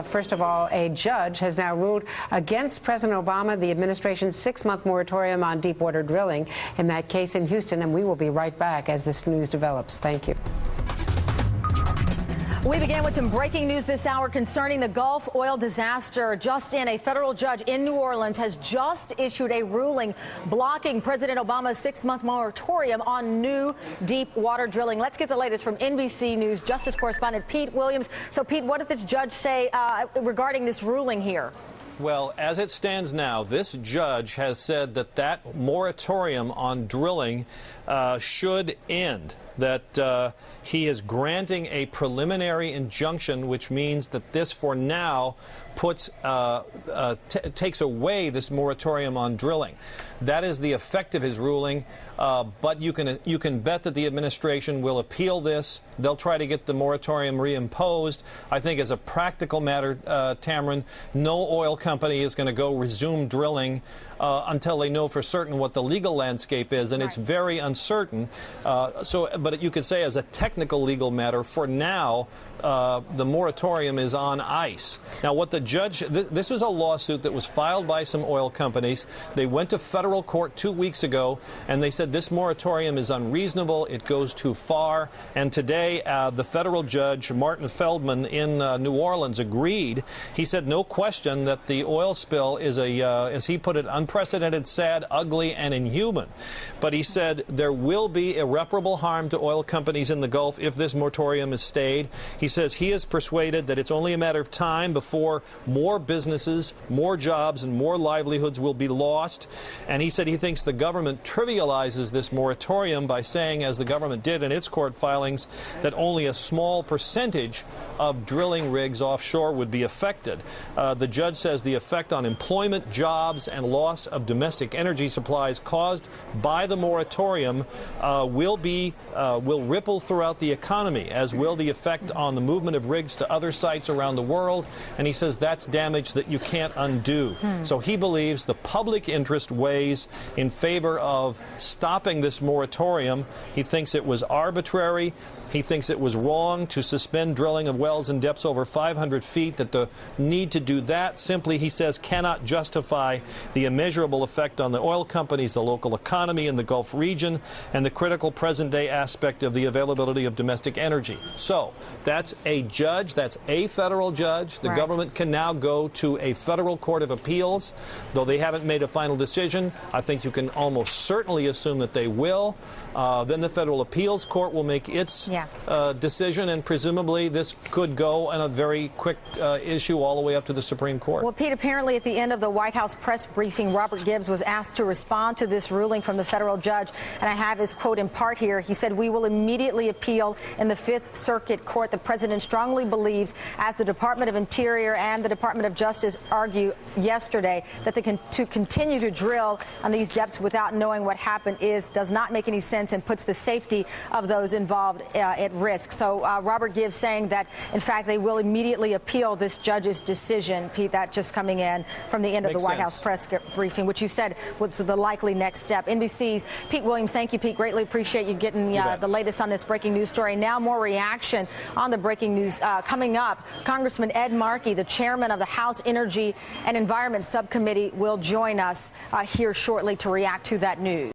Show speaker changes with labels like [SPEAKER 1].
[SPEAKER 1] First of all, a judge has now ruled against President Obama, the administration's 6-month moratorium on deepwater drilling in that case in Houston, and we will be right back as this news develops. Thank you.
[SPEAKER 2] We begin with some breaking news this hour concerning the Gulf oil disaster. Just in, a federal judge in New Orleans has just issued a ruling blocking President Obama's 6-month moratorium on new deep water drilling. Let's get the latest from NBC News Justice correspondent Pete Williams. So, Pete, what did this judge say regarding this ruling here?
[SPEAKER 3] Well, as it stands now, this judge has said that that moratorium on drilling should end, that he is granting a preliminary injunction, which means that this, for now, takes away this moratorium on drilling. That is the effect of his ruling, but you can bet that the administration will appeal this. They'll try to get the moratorium reimposed. I think as a practical matter, Tamron, no oil company is going to go resume drilling until they know for certain what the legal landscape is, and it's very uncertain. But you could say as a technical legal matter, for now, the moratorium is on ice. Now, what the judge, this was a lawsuit that was filed by some oil companies. They went to federal court 2 weeks ago, and they said this moratorium is unreasonable, it goes too far. And today, the federal judge, Martin Feldman in New Orleans, agreed. He said no question that the oil spill is as he put it, unprecedented, sad, ugly, and inhuman. But he said there will be irreparable harm to oil companies in the Gulf if this moratorium is stayed. He says he is persuaded that it's only a matter of time before more businesses, more jobs, and more livelihoods will be lost. And he said he thinks the government trivializes this moratorium by saying, as the government did in its court filings, that only a small percentage of drilling rigs offshore would be affected. The judge says the effect on employment, jobs, and loss of domestic energy supplies caused by the moratorium will ripple throughout the economy, as will the effect on the movement of rigs to other sites around the world. And he says that's damage that you can't undo. So he believes the public interest weighs in favor of stopping this moratorium. He thinks it was arbitrary. He thinks it was wrong to suspend drilling of wells in depths over 500 feet, that the need to do that simply, he says, cannot justify the immeasurable effect on the oil companies, the local economy in the Gulf region, and the critical present-day aspect of the availability of domestic energy. So that's a judge, that's a federal judge. The government can now go to a federal court of appeals. Though they haven't made a final decision, I think you can almost certainly assume that they will. Then the federal appeals court will make its decision, and presumably this could go on a very quick issue all the way up to the Supreme Court.
[SPEAKER 2] Well, Pete, apparently at the end of the White House press briefing, Robert Gibbs was asked to respond to this ruling from the federal judge, and I have his quote in part here. He said, "We will immediately appeal in the Fifth Circuit Court. The president strongly believes, as the Department of Interior and the Department of Justice argue yesterday, that to continue to drill on these depths without knowing what happened does not make any sense and puts the safety of those involved at risk." So Robert Gibbs saying that, in fact, they will immediately appeal this judge's decision. Pete, that just coming in from the end of the White House press briefing, which you said was the likely next step. NBC's Pete Williams, thank you, Pete. Greatly appreciate you getting the latest on this breaking news story. Now more reaction on the breaking news coming up. Congressman Ed Markey, the chairman of the House Energy and Environment Subcommittee, will join us here shortly to react to that news.